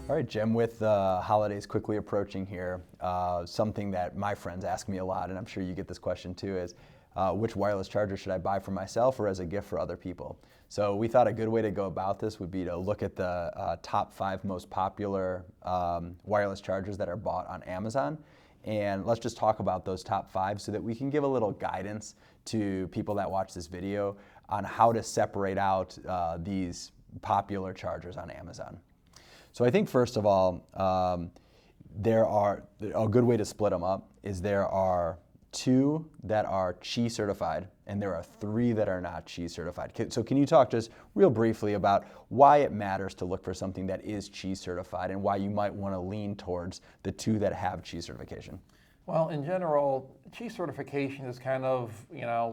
All right, Jim, with the holidays quickly approaching here, something that my friends ask me a lot, and I'm sure you get this question too, is which wireless charger should I buy for myself or as a gift for other people? So we thought a good way to go about this would be to look at the top 5 most popular wireless chargers that are bought on Amazon. And let's just talk about those top 5 so that we can give a little guidance to people that watch this video on how to separate out these popular chargers on Amazon. So I think first of all, a good way to split them up is there are 2 that are Qi certified and there are 3 that are not Qi certified. So can you talk just real briefly about why it matters to look for something that is Qi certified and why you might want to lean towards the 2 that have Qi certification? Well, in general, Qi certification is kind of,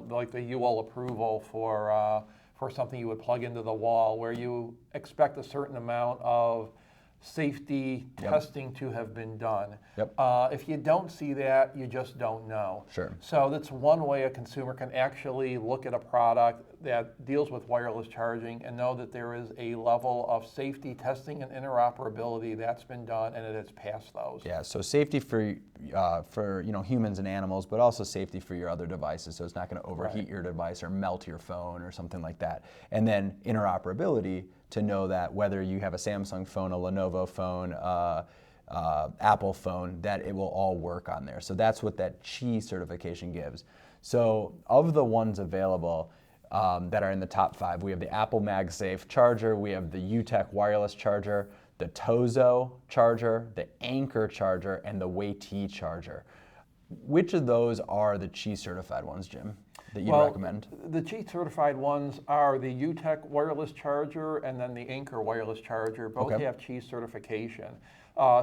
like the UL approval for something you would plug into the wall, where you expect a certain amount of safety testing to have been done. Yep. If you don't see that, you just don't know. Sure. So that's one way a consumer can actually look at a product that deals with wireless charging and know that there is a level of safety testing and interoperability that's been done and it has passed those. Yeah, so safety for humans and animals, but also safety for your other devices, so it's not going to overheat your device or melt your phone or something like that. And then interoperability to know that whether you have a Samsung phone, a Lenovo phone, Apple phone, that it will all work on there. So that's what that Qi certification gives. So of the ones available that are in the top 5, we have the Apple MagSafe charger, we have the UTech wireless charger, the Tozo charger, the Anker charger, and the Wei-T charger. Which of those are the Qi certified ones, Jim, that you recommend? The Qi certified ones are the UTech wireless charger and then the Anker wireless charger. Both have Qi certification.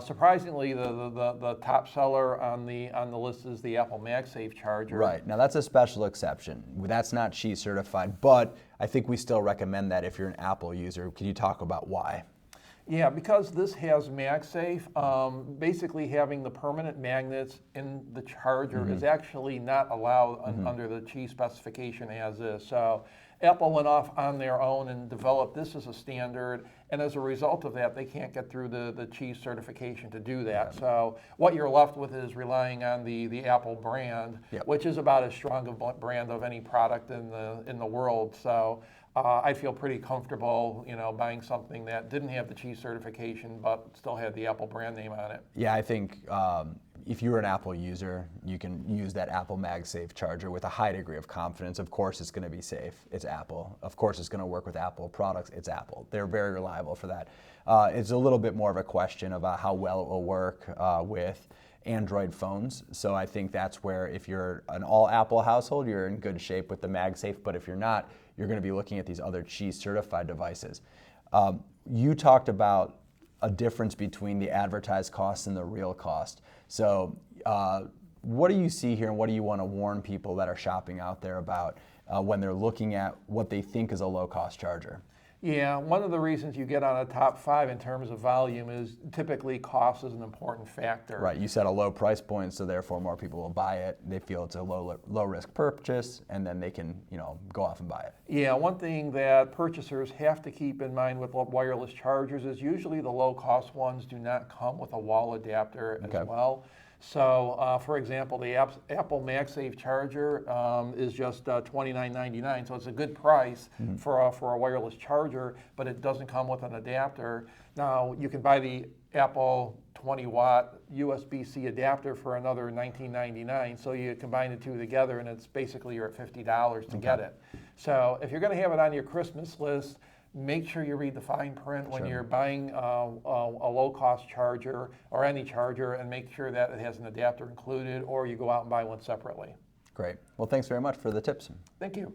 Surprisingly, the top seller on the list is the Apple MagSafe charger. Right. Now that's a special exception. That's not Qi certified, but I think we still recommend that if you're an Apple user. Can you talk about why? Yeah, because this has MagSafe, basically having the permanent magnets in the charger is actually not allowed under the Qi specification as is. So Apple went off on their own and developed this as a standard, and as a result of that, they can't get through the Qi certification to do that. So what you're left with is relying on the Apple brand, which is about as strong a brand of any product in the world. So I feel pretty comfortable, buying something that didn't have the Qi certification but still had the Apple brand name on it. Yeah, I think if you're an Apple user, you can use that Apple MagSafe charger with a high degree of confidence. Of course it's going to be safe. It's Apple. Of course it's going to work with Apple products. It's Apple. They're very reliable for that. It's a little bit more of a question about how well it will work with Android phones. So I think that's where if you're an all Apple household, you're in good shape with the MagSafe, but if you're not, you're going to be looking at these other Qi certified devices. You talked about a difference between the advertised cost and the real cost. So what do you see here and what do you want to warn people that are shopping out there about when they're looking at what they think is a low-cost charger? Yeah, one of the reasons you get on a top 5 in terms of volume is typically cost is an important factor. Right, you set a low price point, so therefore more people will buy it. They feel it's a low risk purchase, and then they can go off and buy it. Yeah, one thing that purchasers have to keep in mind with wireless chargers is usually the low cost ones do not come with a wall adapter as well. So, for example, the Apple MagSafe charger is just $29.99, so it's a good price for a wireless charger, but it doesn't come with an adapter. Now, you can buy the Apple 20-watt USB-C adapter for another $19.99, so you combine the 2 together, and it's basically you're at $50 to get it. So, if you're going to have it on your Christmas list, make sure you read the fine print when you're buying a low-cost charger or any charger, and make sure that it has an adapter included, or you go out and buy one separately. Great. Well, thanks very much for the tips. Thank you.